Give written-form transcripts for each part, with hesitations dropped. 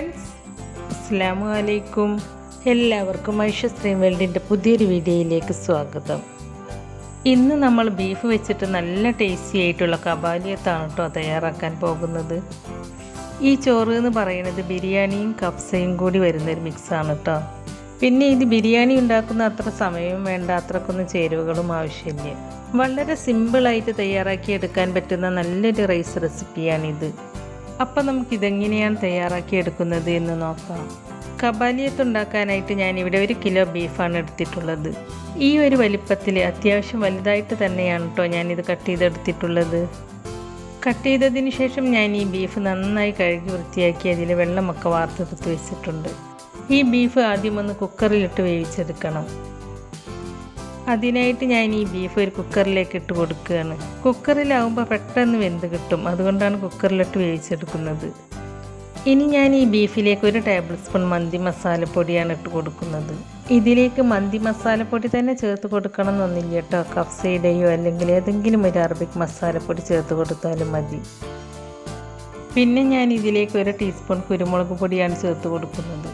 Friends, അസ്സലാമു അലൈക്കും. എല്ലാവർക്കും ഐഷ സ്ട്രീം വേൾഡിൻ്റെ പുതിയൊരു വീഡിയോയിലേക്ക് സ്വാഗതം. ഇന്ന് നമ്മൾ ബീഫ് വെച്ചിട്ട് നല്ല ടേസ്റ്റി ആയിട്ടുള്ള കബാലിയത്താണ് കേട്ടോ തയ്യാറാക്കാൻ പോകുന്നത്. ഈ ചോറ് എന്ന് പറയുന്നത് ബിരിയാണിയും കഫ്സയും കൂടി വരുന്നൊരു മിക്സാണ് കേട്ടോ. പിന്നെ ഇത് ബിരിയാണി ഉണ്ടാക്കുന്ന അത്ര സമയവും വേണ്ട, അത്രക്കൊന്നും ചേരുവകളും ആവശ്യമില്ല. വളരെ സിമ്പിളായിട്ട് തയ്യാറാക്കി എടുക്കാൻ പറ്റുന്ന നല്ലൊരു റൈസ് റെസിപ്പിയാണിത്. അപ്പം നമുക്കിതെങ്ങനെയാണ് തയ്യാറാക്കി എടുക്കുന്നത് എന്ന് നോക്കാം. കബാലിയത്ത് ഉണ്ടാക്കാനായിട്ട് ഞാനിവിടെ 1 കിലോ ബീഫാണ് എടുത്തിട്ടുള്ളത്. ഈ ഒരു വലിപ്പത്തിൽ അത്യാവശ്യം വലുതായിട്ട് തന്നെയാണ് കേട്ടോ ഞാനിത് കട്ട് ചെയ്തെടുത്തിട്ടുള്ളത്. കട്ട് ചെയ്തതിന് ശേഷം ഞാൻ ഈ ബീഫ് നന്നായി കഴുകി വൃത്തിയാക്കി അതിൽ വെള്ളമൊക്കെ വാർത്തെടുത്ത് വെച്ചിട്ടുണ്ട്. ഈ ബീഫ് ആദ്യം ഒന്ന് കുക്കറിലിട്ട് വേവിച്ചെടുക്കണം. അതിനായിട്ട് ഞാൻ ഈ ബീഫ് ഒരു കുക്കറിലേക്ക് ഇട്ട് കൊടുക്കുകയാണ്. കുക്കറിലാവുമ്പോൾ പെട്ടെന്ന് വെന്ത് കിട്ടും, അതുകൊണ്ടാണ് കുക്കറിലിട്ട് വേവിച്ചെടുക്കുന്നത്. ഇനി ഞാൻ ഈ ബീഫിലേക്ക് 1 ടേബിൾ സ്പൂൺ മന്തി മസാലപ്പൊടിയാണ് ഇട്ട് കൊടുക്കുന്നത്. ഇതിലേക്ക് മന്തി മസാലപ്പൊടി തന്നെ ചേർത്ത് കൊടുക്കണം എന്നൊന്നുമില്ല കേട്ടോ. കഫ്സയുടെയോ അല്ലെങ്കിൽ ഏതെങ്കിലും ഒരു അറബിക് മസാലപ്പൊടി ചേർത്ത് കൊടുത്താലും മതി. പിന്നെ ഞാൻ ഇതിലേക്ക് 1 ടീസ്പൂൺ കുരുമുളക് പൊടിയാണ് ചേർത്ത് കൊടുക്കുന്നത്.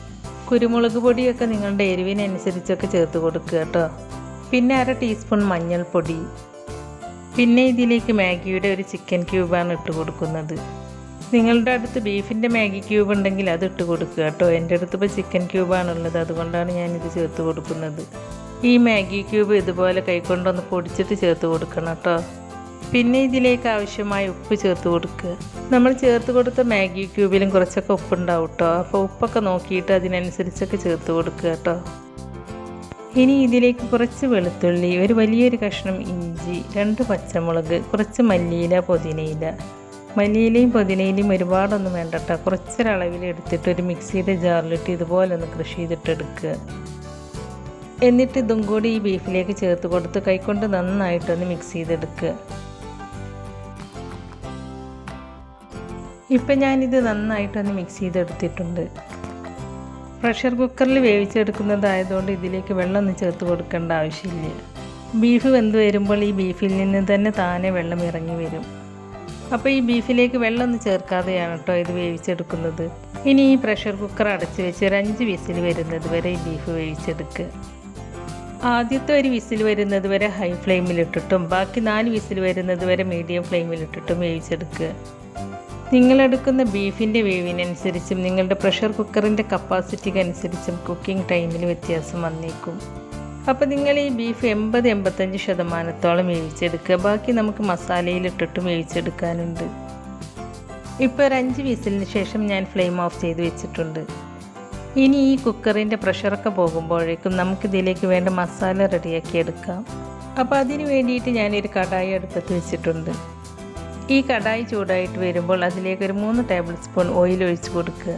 കുരുമുളക് പൊടിയൊക്കെ നിങ്ങളുടെ എരിവിനനുസരിച്ചൊക്കെ ചേർത്ത് കൊടുക്കുക കേട്ടോ. പിന്നെ 1/2 ടീസ്പൂൺ മഞ്ഞൾപ്പൊടി. പിന്നെ ഇതിലേക്ക് മാഗിയുടെ 1 ചിക്കൻ ക്യൂബാണ് ഇട്ട് കൊടുക്കുന്നത്. നിങ്ങളുടെ അടുത്ത് ബീഫിൻ്റെ മാഗി ക്യൂബ് ഉണ്ടെങ്കിൽ അത് ഇട്ട് കൊടുക്കുക കേട്ടോ. എൻ്റെ അടുത്ത് ഇപ്പോൾ ചിക്കൻ ക്യൂബാണുള്ളത്, അതുകൊണ്ടാണ് ഞാനിത് ചേർത്ത് കൊടുക്കുന്നത്. ഈ മാഗി ക്യൂബ് ഇതുപോലെ കൈകൊണ്ടൊന്ന് പൊടിച്ചിട്ട് ചേർത്ത് കൊടുക്കണം കേട്ടോ. പിന്നെ ഇതിലേക്ക് ആവശ്യമായ ഉപ്പ് ചേർത്ത് കൊടുക്കുക. നമ്മൾ ചേർത്ത് കൊടുത്ത മാഗി ക്യൂബിലും കുറച്ചൊക്കെ ഉപ്പുണ്ടാവും കേട്ടോ. അപ്പോൾ ഉപ്പൊക്കെ നോക്കിയിട്ട് അതിനനുസരിച്ചൊക്കെ ചേർത്ത് കൊടുക്കുക കേട്ടോ. ഇനി ഇതിലേക്ക് കുറച്ച് വെളുത്തുള്ളി, 1 വലിയൊരു കഷ്ണം ഇഞ്ചി, 2 പച്ചമുളക്, കുറച്ച് മല്ലിയില, പുതിനയില. മല്ലിയിലയും പുതിനയിലയും ഒരുപാടൊന്നും വേണ്ട കേട്ടോ. കുറച്ചൊരളവിൽ എടുത്തിട്ട് ഒരു മിക്സിയുടെ ജാറിലിട്ട് ഇതുപോലെ ഒന്ന് ക്രഷ് ചെയ്തിട്ടെടുക്കുക. എന്നിട്ട് ഇതും കൂടി ഈ ബീഫിലേക്ക് ചേർത്ത് കൊടുത്ത് കൈകൊണ്ട് നന്നായിട്ടൊന്ന് മിക്സ് ചെയ്തെടുക്കുക. ഇപ്പം ഞാനിത് നന്നായിട്ടൊന്ന് മിക്സ് ചെയ്തെടുത്തിട്ടുണ്ട്. പ്രഷർ കുക്കറിൽ വേവിച്ചെടുക്കുന്നതായതുകൊണ്ട് ഇതിലേക്ക് വെള്ളമൊന്നും ചേർത്ത് കൊടുക്കേണ്ട ആവശ്യമില്ല. ബീഫ് വെന്ത് വരുമ്പോൾ ഈ ബീഫിൽ നിന്ന് തന്നെ താനെ വെള്ളം ഇറങ്ങി വരും. അപ്പോൾ ഈ ബീഫിലേക്ക് വെള്ളമൊന്നും ചേർക്കാതെയാണ് കേട്ടോ ഇത് വേവിച്ചെടുക്കുന്നത്. ഇനി ഈ പ്രഷർ കുക്കർ അടച്ച് വെച്ച് 5 വിസിൽ വരുന്നത് വരെ ഈ ബീഫ് വേവിച്ചെടുക്കുക. ആദ്യത്തെ 1 വിസിൽ വരുന്നത് വരെ ഹൈ ഫ്ലെയിമിലിട്ടിട്ടും ബാക്കി 4 വിസിൽ വരുന്നത് വരെ മീഡിയം ഫ്ലെയിമിലിട്ടിട്ടും വേവിച്ചെടുക്കുക. നിങ്ങളെടുക്കുന്ന ബീഫിൻ്റെ വേവിനനുസരിച്ചും നിങ്ങളുടെ പ്രഷർ കുക്കറിൻ്റെ കപ്പാസിറ്റിക്ക് അനുസരിച്ചും കുക്കിംഗ് ടൈമിൽ വ്യത്യാസം വന്നേക്കും. അപ്പോൾ നിങ്ങൾ ഈ ബീഫ് 80-85% വേവിച്ചെടുക്കുക. ബാക്കി നമുക്ക് മസാലയിലിട്ടിട്ടും വേവിച്ചെടുക്കാനുണ്ട്. ഇപ്പോൾ 5 വിസിലിന് ശേഷം ഞാൻ ഫ്ലെയിം ഓഫ് ചെയ്ത് വെച്ചിട്ടുണ്ട്. ഇനി ഈ കുക്കറിൻ്റെ പ്രഷറൊക്കെ പോകുമ്പോഴേക്കും നമുക്കിതിലേക്ക് വേണ്ട മസാല റെഡിയാക്കി എടുക്കാം. അപ്പോൾ അതിന് വേണ്ടിയിട്ട് ഞാനൊരു കടായി അടുപ്പത്ത് വെച്ചിട്ടുണ്ട്. ഈ കടായി ചൂടായിട്ട് വരുമ്പോൾ അതിലേക്ക് 3 ടേബിൾ സ്പൂൺ ഓയിൽ ഒഴിച്ച് കൊടുക്കുക.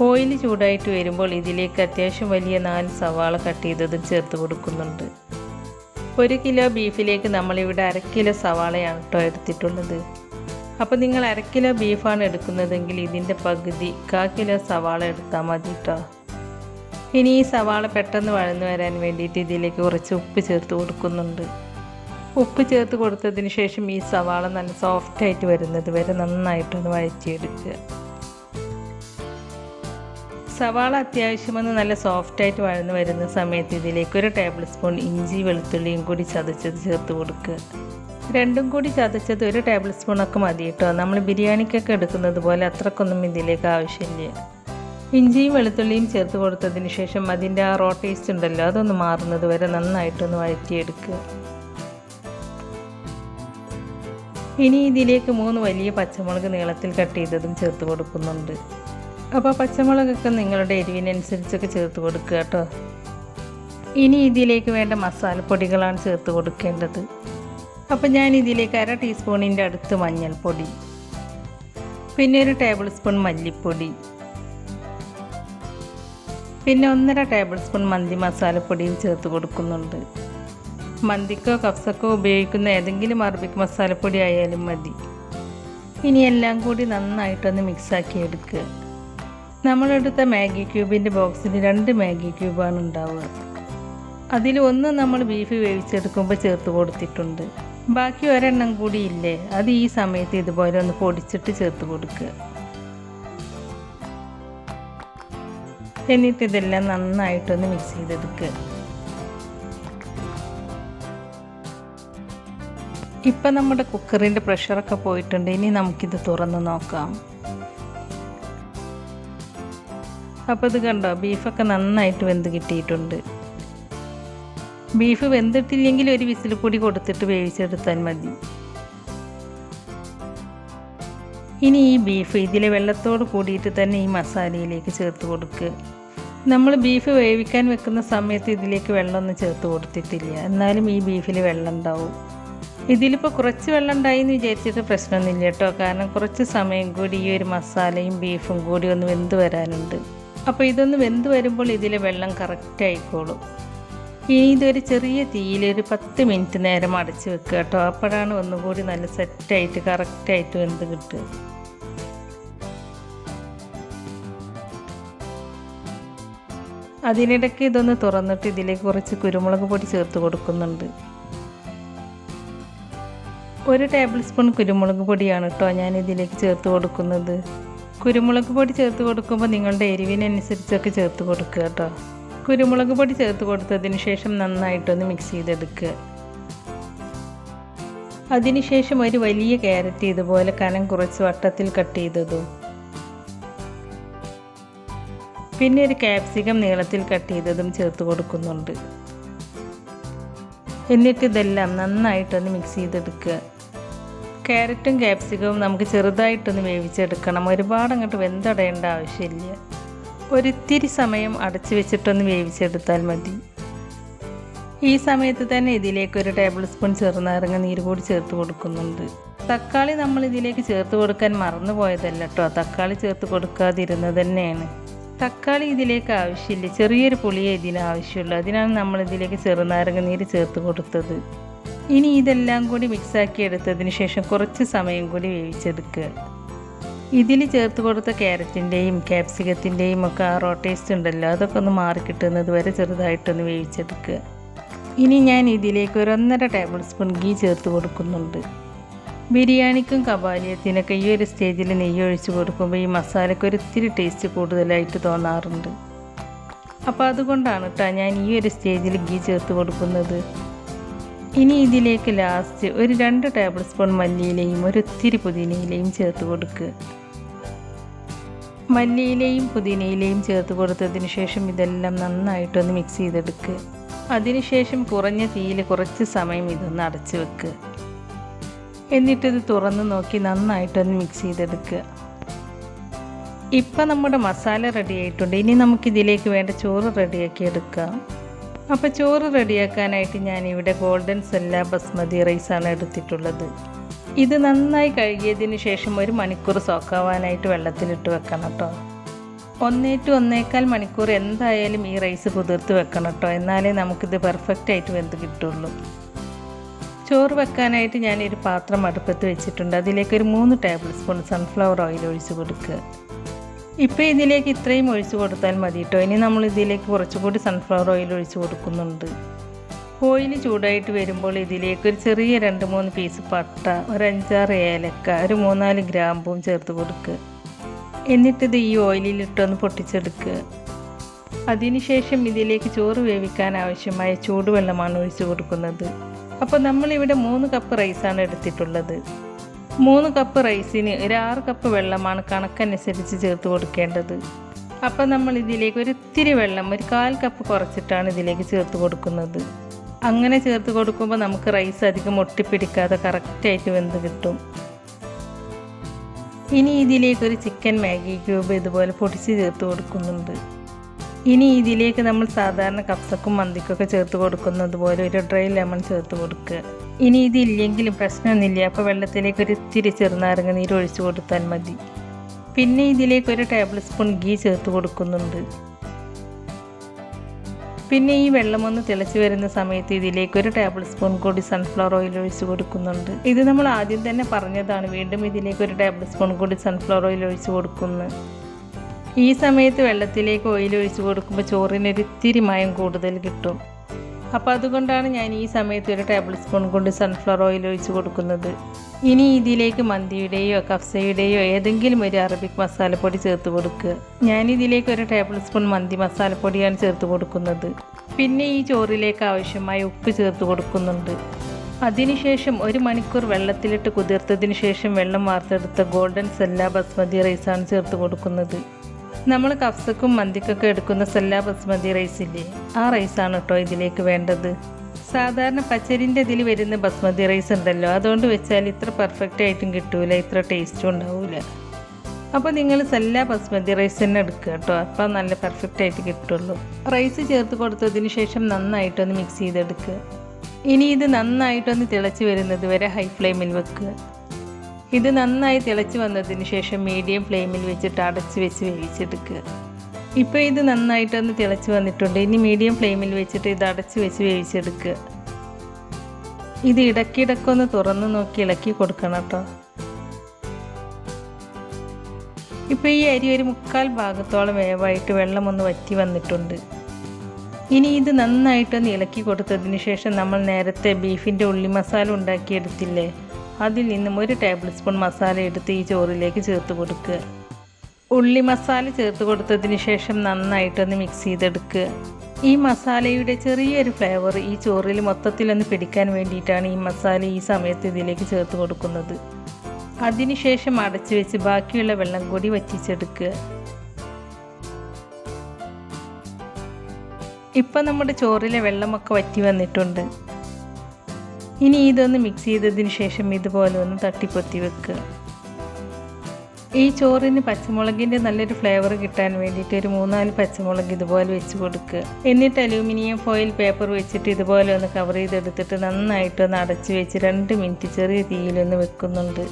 ഓയിൽ ചൂടായിട്ട് വരുമ്പോൾ ഇതിലേക്ക് അത്യാവശ്യം വലിയ 4 സവാള കട്ട് ചെയ്തതും ചേർത്ത് കൊടുക്കുന്നുണ്ട്. 1 കിലോ ബീഫിലേക്ക് നമ്മളിവിടെ 1/2 കിലോ സവാളയാണ് കേട്ടോ എടുത്തിട്ടുള്ളത്. അപ്പോൾ നിങ്ങൾ 1/2 കിലോ ബീഫാണ് എടുക്കുന്നതെങ്കിൽ ഇതിൻ്റെ പകുതി 1/4 കിലോ സവാള എടുത്താൽ മതി കേട്ടോ. ഇനി ഈ സവാള പെട്ടെന്ന് വഴന്നു വരാൻ വേണ്ടിയിട്ട് ഇതിലേക്ക് കുറച്ച് ഉപ്പ് ചേർത്ത് കൊടുക്കുന്നുണ്ട്. ഉപ്പ് ചേർത്ത് കൊടുത്തതിന് ശേഷം ഈ സവാള നല്ല സോഫ്റ്റായിട്ട് വരുന്നത് വരെ നന്നായിട്ടൊന്ന് വഴറ്റിയെടുക്കുക. സവാള അത്യാവശ്യമൊന്ന് നല്ല സോഫ്റ്റായിട്ട് വഴന്നു വരുന്ന സമയത്ത് ഇതിലേക്ക് 1 ടേബിൾ സ്പൂൺ ഇഞ്ചി വെളുത്തുള്ളിയും കൂടി ചതച്ചത് ചേർത്ത് കൊടുക്കുക. രണ്ടും കൂടി ചതച്ചത് 1 ടേബിൾ സ്പൂണൊക്കെ മതി കേട്ടോ. നമ്മൾ ബിരിയാണിക്കൊക്കെ എടുക്കുന്നത് പോലെ അത്രക്കൊന്നും ഇതിലേക്ക് ആവശ്യമില്ല. ഇഞ്ചിയും വെളുത്തുള്ളിയും ചേർത്ത് കൊടുത്തതിന് ശേഷം അതിൻ്റെ ആ റോ ടേസ്റ്റ് ഉണ്ടല്ലോ, അതൊന്ന് മാറുന്നത് വരെ നന്നായിട്ടൊന്ന് വഴറ്റിയെടുക്കുക. ഇനി ഇതിലേക്ക് 3 വലിയ പച്ചമുളക് നീളത്തിൽ കട്ട് ചെയ്തതും ചേർത്ത് കൊടുക്കുന്നുണ്ട്. അപ്പോൾ പച്ചമുളകൊക്കെ നിങ്ങളുടെ എരിവിനനുസരിച്ചൊക്കെ ചേർത്ത് കൊടുക്കുക കേട്ടോ. ഇനി ഇതിലേക്ക് വേണ്ട മസാലപ്പൊടികളാണ് ചേർത്ത് കൊടുക്കേണ്ടത്. അപ്പോൾ ഞാൻ ഇതിലേക്ക് 1/2 ടീസ്പൂണിൻ്റെ അടുത്ത് മഞ്ഞൾപ്പൊടി, പിന്നെ 1 ടേബിൾ സ്പൂൺ മല്ലിപ്പൊടി, പിന്നെ 1.5 ടേബിൾ സ്പൂൺ മന്തി മസാലപ്പൊടിയും ചേർത്ത് കൊടുക്കുന്നുണ്ട്. മന്തിക്കോ കഫ്സക്കോ ഉപയോഗിക്കുന്ന ഏതെങ്കിലും അറബിക് മസാലപ്പൊടി ആയാലും മതി. ഇനി എല്ലാം കൂടി നന്നായിട്ടൊന്ന് മിക്സാക്കി എടുക്കുക. നമ്മളെടുത്ത മാഗി ക്യൂബിൻ്റെ ബോക്സിൽ 2 മാഗി ക്യൂബാണ് ഉണ്ടാവുക. അതിൽ 1 നമ്മൾ ബീഫ് വേവിച്ചെടുക്കുമ്പോൾ ചേർത്ത് കൊടുത്തിട്ടുണ്ട്. ബാക്കി 1 എണ്ണം കൂടി ഇല്ലേ, അത് ഈ സമയത്ത് ഇതുപോലെ ഒന്ന് പൊടിച്ചിട്ട് ചേർത്ത് കൊടുക്കുക. എന്നിട്ട് ഇതെല്ലാം നന്നായിട്ടൊന്ന് മിക്സ് ചെയ്തെടുക്കുക. ഇപ്പം നമ്മുടെ കുക്കറിൻ്റെ പ്രഷറൊക്കെ പോയിട്ടുണ്ട്. ഇനി നമുക്കിത് തുറന്ന് നോക്കാം. അപ്പോൾ ഇത് കണ്ടോ, ബീഫൊക്കെ നന്നായിട്ട് വെന്ത് കിട്ടിയിട്ടുണ്ട്. ബീഫ് വെന്തിട്ടില്ലെങ്കിൽ ഒരു വിസിൽ കൂടി കൊടുത്തിട്ട് വേവിച്ചെടുത്താൽ മതി. ഇനി ഈ ബീഫ് ഇതിലെ വെള്ളത്തോട് കൂടിയിട്ട് തന്നെ ഈ മസാലയിലേക്ക് ചേർത്ത് കൊടുക്കുക. നമ്മൾ ബീഫ് വേവിക്കാൻ വെക്കുന്ന സമയത്ത് ഇതിലേക്ക് വെള്ളമൊന്നും ചേർത്ത് കൊടുത്തിട്ടില്ല, എന്നാലും ഈ ബീഫിൽ വെള്ളം ഉണ്ടാവും. ഇതിലിപ്പോൾ കുറച്ച് വെള്ളം ഉണ്ടായി എന്ന് വിചാരിച്ചിട്ട് പ്രശ്നമൊന്നുമില്ല കേട്ടോ, കാരണം കുറച്ച് സമയം കൂടി ഈ ഒരു മസാലയും ബീഫും കൂടി ഒന്ന് വെന്ത് വരാനുണ്ട്. അപ്പോൾ ഇതൊന്ന് വെന്ത് വരുമ്പോൾ ഇതിലെ വെള്ളം കറക്റ്റ് ആയിക്കോളും. ഇനി ഇതൊരു ചെറിയ തീയിൽ ഒരു 10 മിനിറ്റ് നേരം അടച്ച് വെക്കുക കേട്ടോ. അപ്പോഴാണ് ഒന്നുകൂടി നല്ല സെറ്റായിട്ട് കറക്റ്റായിട്ട് വെന്ത് കിട്ടുക. അതിനിടയ്ക്ക് ഇതൊന്ന് തുറന്നിട്ട് ഇതിലേക്ക് കുറച്ച് കുരുമുളക് പൊടി ചേർത്ത് കൊടുക്കുന്നുണ്ട്. 1 ടേബിൾ സ്പൂൺ കുരുമുളക് പൊടിയാണ് കേട്ടോ ഞാൻ ഇതിലേക്ക് ചേർത്ത് കൊടുക്കുന്നത്. കുരുമുളക് പൊടി ചേർത്ത് കൊടുക്കുമ്പോൾ നിങ്ങളുടെ എരിവിനനുസരിച്ചൊക്കെ ചേർത്ത് കൊടുക്കുക കേട്ടോ. കുരുമുളക് പൊടി ചേർത്ത് കൊടുത്തതിന് ശേഷം നന്നായിട്ടൊന്ന് മിക്സ് ചെയ്തെടുക്കുക. അതിനുശേഷം ഒരു വലിയ ക്യാരറ്റ് ഇതുപോലെ കനം കുറച്ച് വട്ടത്തിൽ കട്ട് ചെയ്തതും, പിന്നെ ഒരു ക്യാപ്സിക്കം നീളത്തിൽ കട്ട് ചെയ്തതും ചേർത്ത് കൊടുക്കുന്നുണ്ട്. എന്നിട്ട് ഇതെല്ലാം നന്നായിട്ടൊന്ന് മിക്സ് ചെയ്തെടുക്കുക. ക്യാരറ്റും ക്യാപ്സിക്കവും നമുക്ക് ചെറുതായിട്ടൊന്ന് വേവിച്ചെടുക്കണം. ഒരുപാട് അങ്ങോട്ട് വെന്തടയേണ്ട ആവശ്യമില്ല. ഒരിത്തിരി സമയം അടച്ചു വെച്ചിട്ടൊന്ന് വേവിച്ചെടുത്താൽ മതി. ഈ സമയത്ത് തന്നെ ഇതിലേക്ക് 1 ടേബിൾ സ്പൂൺ ചെറുനാരങ്ങ നീര് കൂടി ചേർത്ത് കൊടുക്കുന്നുണ്ട്. തക്കാളി നമ്മൾ ഇതിലേക്ക് ചേർത്ത് കൊടുക്കാൻ മറന്നു പോയതല്ല കേട്ടോ, തക്കാളി ചേർത്ത് കൊടുക്കാതിരുന്നത് തന്നെയാണ്. തക്കാളി ഇതിലേക്ക് ആവശ്യമില്ല, ചെറിയൊരു പുളിയേ ഇതിന് ആവശ്യമുള്ളൂ. അതിനാണ് നമ്മൾ ഇതിലേക്ക് ചെറുനാരങ്ങ നീര് ചേർത്ത് കൊടുത്തത്. ഇനി ഇതെല്ലാം കൂടി മിക്സാക്കി എടുത്തതിന് ശേഷം കുറച്ച് സമയം കൂടി വേവിച്ചെടുക്കുക. ഇതിൽ ചേർത്ത് കൊടുത്ത ക്യാരറ്റിൻ്റെയും ക്യാപ്സിക്കത്തിൻ്റെയും ഒക്കെ ആ റോ ടേസ്റ്റ് ഉണ്ടല്ലോ, അതൊക്കെ ഒന്ന് മാറിക്കിട്ടുന്നത് വരെ ചെറുതായിട്ടൊന്ന് വേവിച്ചെടുക്കുക. ഇനി ഞാൻ ഇതിലേക്ക് 1.5 ടേബിൾ സ്പൂൺ ഗീ ചേർത്ത് കൊടുക്കുന്നുണ്ട്. ബിരിയാണിക്കും കബാലിയത്തിനൊക്കെ ഈ ഒരു സ്റ്റേജിൽ നെയ്യ് ഒഴിച്ച് കൊടുക്കുമ്പോൾ ഈ മസാലയ്ക്ക് ഒരിത്തിരി ടേസ്റ്റ് കൂടുതലായിട്ട് തോന്നാറുണ്ട്. അപ്പോൾ അതുകൊണ്ടാണ് കേട്ടോ ഞാൻ ഈ ഒരു സ്റ്റേജിൽ ഗീ ചേർത്ത് കൊടുക്കുന്നത്. ഇനി ഇതിലേക്ക് ലാസ്റ്റ് 2 ടേബിൾ സ്പൂൺ മല്ലിയിലയും ഒരിത്തിരി പുതിനയിലയും ചേർത്ത് കൊടുക്കുക. മല്ലിയിലയും പുതിനയിലയും ചേർത്ത് കൊടുത്തതിന് ശേഷം ഇതെല്ലാം നന്നായിട്ടൊന്ന് മിക്സ് ചെയ്തെടുക്കുക. അതിനുശേഷം കുറഞ്ഞ തീയിൽ കുറച്ച് സമയം ഇതൊന്ന് അടച്ച് വെക്കുക. എന്നിട്ടിത് തുറന്ന് നോക്കി നന്നായിട്ടൊന്ന് മിക്സ് ചെയ്തെടുക്കുക. ഇപ്പം നമ്മുടെ മസാല റെഡി ആയിട്ടുണ്ട്. ഇനി നമുക്കിതിലേക്ക് വേണ്ട ചോറ് റെഡിയാക്കി എടുക്കാം. അപ്പോൾ ചോറ് റെഡിയാക്കാനായിട്ട് ഞാനിവിടെ ഗോൾഡൻ സെല്ല ബസ്മതി റൈസാണ് എടുത്തിട്ടുള്ളത്. ഇത് നന്നായി കഴുകിയതിന് ശേഷം 1 മണിക്കൂർ സോക്കാവാനായിട്ട് വെള്ളത്തിലിട്ട് വെക്കണം കേട്ടോ. 1 to 1.25 മണിക്കൂർ എന്തായാലും ഈ റൈസ് കുതിർത്ത് വെക്കണം കേട്ടോ, എന്നാലേ നമുക്കിത് പെർഫെക്റ്റ് ആയിട്ട് വെന്ത് കിട്ടുള്ളൂ. ചോറ് വെക്കാനായിട്ട് ഞാനൊരു പാത്രം അടുപ്പത്ത് വെച്ചിട്ടുണ്ട്. അതിലേക്ക് 3 ടേബിൾ സ്പൂൺ സൺഫ്ലവർ ഓയിൽ ഒഴിച്ച് കൊടുക്കുക. ഇപ്പോൾ ഇതിലേക്ക് ഇത്രയും ഒഴിച്ച് കൊടുത്താൽ മതി കേട്ടോ. ഇനി നമ്മൾ ഇതിലേക്ക് കുറച്ചുകൂടി സൺഫ്ലവർ ഓയിൽ ഒഴിച്ച് കൊടുക്കുന്നുണ്ട്. ഓയിൽ ചൂടായിട്ട് വരുമ്പോൾ ഇതിലേക്ക് ഒരു ചെറിയ 2-3 പീസ് പട്ട, 5-6 ഏലക്ക, 3-4 ഗ്രാമ്പൂവും ചേർത്ത് കൊടുക്കുക. എന്നിട്ടിത് ഈ ഓയിലിലിട്ടൊന്ന് പൊട്ടിച്ചെടുക്കുക. അതിനുശേഷം ഇതിലേക്ക് ചോറ് വേവിക്കാൻ ആവശ്യമായ ചൂടുവെള്ളമാണ് ഒഴിച്ച് കൊടുക്കുന്നത്. അപ്പോൾ നമ്മളിവിടെ 3 കപ്പ് റൈസാണ് എടുത്തിട്ടുള്ളത്. 3 കപ്പ് റൈസിന് 6 കപ്പ് വെള്ളമാണ് കണക്കനുസരിച്ച് ചേർത്ത് കൊടുക്കേണ്ടത്. അപ്പോൾ നമ്മൾ ഇതിലേക്ക് ഒരിത്തിരി വെള്ളം 1/4 കപ്പ് കുറച്ചിട്ടാണ് ഇതിലേക്ക് ചേർത്ത് കൊടുക്കുന്നത്. അങ്ങനെ ചേർത്ത് കൊടുക്കുമ്പോൾ നമുക്ക് റൈസ് അധികം ഒട്ടിപ്പിടിക്കാതെ കറക്റ്റായിട്ട് വെന്ത് കിട്ടും. ഇനി ഇതിലേക്ക് ചിക്കൻ മാഗി ക്യൂബ് ഇതുപോലെ പൊടിച്ച് ചേർത്ത് കൊടുക്കുന്നുണ്ട്. ഇനി ഇതിലേക്ക് നമ്മൾ സാധാരണ കപ്സക്കും മന്തിക്കൊക്കെ ചേർത്ത് കൊടുക്കുന്നത് പോലെ ഒരു ഡ്രൈ ലെമൺ ചേർത്ത് കൊടുക്കുക. ഇനി ഇതില്ലെങ്കിലും പ്രശ്നമൊന്നുമില്ല, അപ്പോൾ വെള്ളത്തിലേക്ക് ഒരിത്തിരി ചെറുനാരങ്ങ നീര് ഒഴിച്ച് കൊടുത്താൽ മതി. പിന്നെ ഇതിലേക്ക് 1 ടേബിൾ സ്പൂൺ ഗീ ചേർത്ത് കൊടുക്കുന്നുണ്ട്. പിന്നെ ഈ വെള്ളമൊന്ന് തിളച്ച് വരുന്ന സമയത്ത് ഇതിലേക്ക് 1 ടേബിൾ സ്പൂൺ കൂടി സൺഫ്ലവർ ഓയിൽ ഒഴിച്ച് കൊടുക്കുന്നുണ്ട്. ഇത് നമ്മൾ ആദ്യം തന്നെ പറഞ്ഞതാണ്, വീണ്ടും ഇതിലേക്ക് 1 ടേബിൾ സ്പൂൺ കൂടി സൺഫ്ലവർ ഓയിൽ ഒഴിച്ച് കൊടുക്കുന്നു. ഈ സമയത്ത് വെള്ളത്തിലേക്ക് ഓയിൽ ഒഴിച്ച് കൊടുക്കുമ്പോൾ ചോറിനൊരിത്തിരി മയം കൂടുതൽ കിട്ടും. അപ്പോൾ അതുകൊണ്ടാണ് ഞാൻ ഈ സമയത്ത് ഒരു ടേബിൾ സ്പൂൺ കൊണ്ട് സൺഫ്ലവർ ഓയിൽ ഒഴിച്ച് കൊടുക്കുന്നത്. ഇനി ഇതിലേക്ക് മന്തിയുടെയോ കഫ്സയുടെയോ ഏതെങ്കിലും ഒരു അറബിക് മസാലപ്പൊടി ചേർത്ത് കൊടുക്കുക. ഞാനിതിലേക്ക് ഒരു ടേബിൾ സ്പൂൺ മന്തി മസാലപ്പൊടിയാണ് ചേർത്ത് കൊടുക്കുന്നത്. പിന്നെ ഈ ചോറിലേക്ക് ആവശ്യമായ ഉപ്പ് ചേർത്ത് കൊടുക്കുന്നുണ്ട്. അതിനുശേഷം 1 മണിക്കൂർ വെള്ളത്തിലിട്ട് കുതിർത്തതിന് ശേഷം വെള്ളം വാർത്തെടുത്ത ഗോൾഡൻ സെല്ല ബസ്മതി റൈസാണ് ചേർത്ത് കൊടുക്കുന്നത്. നമ്മൾ കഫ്സക്കും മന്തിക്കൊക്കെ എടുക്കുന്ന സെല്ല ബസ്മതി റൈസില്ലേ, ആ റൈസാണ് കേട്ടോ ഇതിലേക്ക് വേണ്ടത്. സാധാരണ പച്ചരിൻ്റെ ഇതിൽ വരുന്ന ബസ്മതി റൈസ് ഉണ്ടല്ലോ, അതുകൊണ്ട് വെച്ചാൽ ഇത്ര പെർഫെക്റ്റ് ആയിട്ടും കിട്ടൂല, ഇത്ര ടേസ്റ്റും ഉണ്ടാവില്ല. അപ്പോൾ നിങ്ങൾ സെല്ല ബസ്മതി റൈസ് തന്നെ എടുക്കുക കേട്ടോ, അപ്പോൾ നല്ല പെർഫെക്റ്റ് ആയിട്ട് കിട്ടുള്ളൂ. റൈസ് ചേർത്ത് കൊടുത്തതിന് ശേഷം നന്നായിട്ടൊന്ന് മിക്സ് ചെയ്തെടുക്കുക. ഇനി ഇത് നന്നായിട്ടൊന്ന് തിളച്ച് വരുന്നത് വരെ ഹൈ ഫ്ലെയിമിൽ വെക്കുക. ഇത് നന്നായി തിളച്ച് വന്നതിന് ശേഷം മീഡിയം ഫ്ലെയിമിൽ വെച്ചിട്ട് അടച്ച് വെച്ച് വേവിച്ചെടുക്കുക. ഇപ്പോൾ ഇത് നന്നായിട്ടൊന്ന് തിളച്ച് വന്നിട്ടുണ്ട്. ഇനി മീഡിയം ഫ്ലെയിമിൽ വെച്ചിട്ട് ഇത് അടച്ച് വെച്ച് വേവിച്ചെടുക്കുക. ഇത് ഇടയ്ക്കിടയ്ക്കൊന്ന് തുറന്ന് നോക്കി ഇളക്കി കൊടുക്കണം കേട്ടോ. ഇപ്പോൾ ഈ അരി ഒരു 3/4 ഭാഗത്തോളം വേവായിട്ട് വെള്ളമൊന്ന് വറ്റി വന്നിട്ടുണ്ട്. ഇനി ഇത് നന്നായിട്ടൊന്ന് ഇളക്കി കൊടുത്തതിന് ശേഷം നമ്മൾ നേരത്തെ ബീഫിൻ്റെ ഉള്ളി മസാല ഉണ്ടാക്കിയെടുത്തില്ലേ, അതിൽ നിന്നും 1 ടേബിൾ സ്പൂൺ മസാല എടുത്ത് ഈ ചോറിലേക്ക് ചേർത്ത് കൊടുക്കുക. ഉള്ളി മസാല ചേർത്ത് കൊടുത്തതിന് ശേഷം നന്നായിട്ടൊന്ന് മിക്സ് ചെയ്തെടുക്കുക. ഈ മസാലയുടെ ചെറിയൊരു ഫ്ലേവർ ഈ ചോറിൽ മൊത്തത്തിലൊന്ന് പിടിക്കാൻ വേണ്ടിയിട്ടാണ് ഈ മസാല ഈ സമയത്ത് ഇതിലേക്ക് ചേർത്ത് കൊടുക്കുന്നത്. അതിനുശേഷം അടച്ചു വെച്ച് ബാക്കിയുള്ള വെള്ളം കൂടി വറ്റിച്ചെടുക്കുക. ഇപ്പം നമ്മുടെ ചോറിലെ വെള്ളമൊക്കെ വറ്റി വന്നിട്ടുണ്ട്. ഇനി ഇതൊന്ന് മിക്സ് ചെയ്തതിന് ശേഷം ഇതുപോലെ ഒന്ന് തട്ടിപ്പൊത്തി വെക്കുക. ഈ ചോറിന് പച്ചമുളകിൻ്റെ നല്ലൊരു ഫ്ലേവർ കിട്ടാൻ വേണ്ടിയിട്ട് ഒരു 3-4 പച്ചമുളക് ഇതുപോലെ വെച്ച് കൊടുക്കുക. എന്നിട്ട് അലൂമിനിയം ഫോയിൽ പേപ്പർ വെച്ചിട്ട് ഇതുപോലെ ഒന്ന് കവർ ചെയ്തെടുത്തിട്ട് നന്നായിട്ടൊന്ന് അടച്ച് വെച്ച് 2 മിനിറ്റ് ചെറിയ തീയിലൊന്ന് വെക്കുന്നുണ്ട്.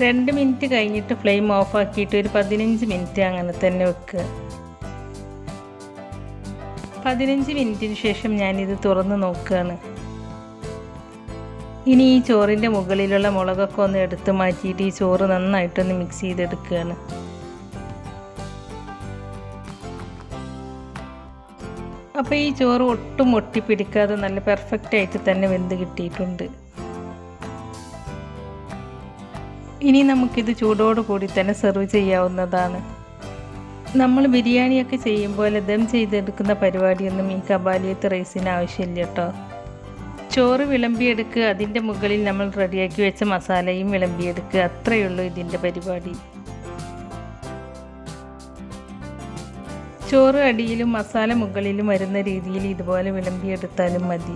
2 മിനിറ്റ് കഴിഞ്ഞിട്ട് ഫ്ലെയിം ഓഫാക്കിയിട്ട് ഒരു 15 മിനിറ്റ് അങ്ങനെ തന്നെ വെക്കുക. 15 മിനിറ്റിന് ശേഷം ഞാനിത് തുറന്ന് നോക്കുകയാണ്. ഇനി ഈ ചോറിൻ്റെ മുകളിലുള്ള മുളകൊക്കെ ഒന്ന് എടുത്ത് മാറ്റിയിട്ട് ഈ ചോറ് നന്നായിട്ടൊന്ന് മിക്സ് ചെയ്തെടുക്കുകയാണ്. അപ്പോൾ ഈ ചോറ് ഒട്ടും ഒട്ടിപ്പിടിക്കാതെ നല്ല പെർഫെക്റ്റ് ആയിട്ട് തന്നെ വെന്ത് കിട്ടിയിട്ടുണ്ട്. ഇനി നമുക്കിത് ചൂടോട് കൂടി തന്നെ സെർവ് ചെയ്യാവുന്നതാണ്. നമ്മൾ ബിരിയാണിയൊക്കെ ചെയ്യുമ്പോൾ ദം ചെയ്തെടുക്കുന്ന പരിപാടിയൊന്നും ഈ കബാലിയത്ത് റൈസിന് ആവശ്യമില്ല കേട്ടോ. ചോറ് വിളമ്പിയെടുക്കുക, അതിൻ്റെ മുകളിൽ നമ്മൾ റെഡിയാക്കി വെച്ച മസാലയും വിളമ്പിയെടുക്കുക, അത്രയേ ഉള്ളൂ ഇതിൻ്റെ പരിപാടി. ചോറ് അടിയിലും മസാല മുകളിലും വരുന്ന രീതിയിൽ ഇതുപോലെ വിളമ്പിയെടുത്താലും മതി.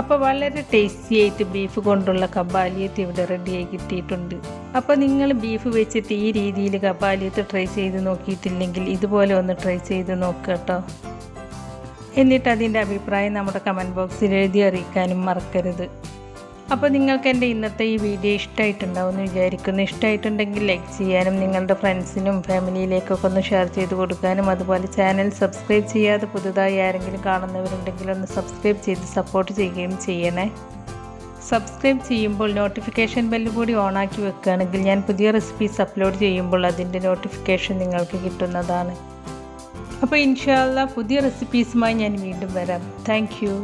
അപ്പോൾ വളരെ ടേസ്റ്റി ആയിട്ട് ബീഫ് കൊണ്ടുള്ള കബാലിയത്ത് ഇവിടെ റെഡിയായി കിട്ടിയിട്ടുണ്ട്. അപ്പോൾ നിങ്ങൾ ബീഫ് വെച്ചിട്ട് ഈ രീതിയിൽ കബാലിയത്ത് ട്രൈ ചെയ്ത് നോക്കിയിട്ടില്ലെങ്കിൽ ഇതുപോലെ ഒന്ന് ട്രൈ ചെയ്ത് നോക്കുക കേട്ടോ. എന്നിട്ട് അതിൻ്റെ അഭിപ്രായം നമ്മുടെ കമൻറ്റ് ബോക്സിൽ എഴുതി അറിയിക്കാനും മറക്കരുത്. അപ്പോൾ നിങ്ങൾക്ക് എൻ്റെ ഇന്നത്തെ ഈ വീഡിയോ ഇഷ്ടമായിട്ടുണ്ടാവുമെന്ന് വിചാരിക്കുന്നു. ഇഷ്ടമായിട്ടുണ്ടെങ്കിൽ ലൈക്ക് ചെയ്യാനും നിങ്ങളുടെ ഫ്രണ്ട്സിനും ഫാമിലിയിലേക്കൊക്കെ ഒന്ന് ഷെയർ ചെയ്ത് കൊടുക്കാനും, അതുപോലെ ചാനൽ സബ്സ്ക്രൈബ് ചെയ്യാതെ പുതുതായി ആരെങ്കിലും കാണുന്നവരുണ്ടെങ്കിൽ ഒന്ന് സബ്സ്ക്രൈബ് ചെയ്ത് സപ്പോർട്ട് ചെയ്യുകയും ചെയ്യണേ. സബ്സ്ക്രൈബ് ചെയ്യുമ്പോൾ നോട്ടിഫിക്കേഷൻ ബെല്ല് കൂടി ഓണാക്കി വെക്കുകയാണെങ്കിൽ ഞാൻ പുതിയ റെസിപ്പീസ് അപ്ലോഡ് ചെയ്യുമ്പോൾ അതിൻ്റെ നോട്ടിഫിക്കേഷൻ നിങ്ങൾക്ക് കിട്ടുന്നതാണ്. അപ്പോൾ ഇൻഷാ അല്ലാഹ് പുതിയ റെസിപ്പീസുമായി ഞാൻ വീണ്ടും വരാം. Thank you.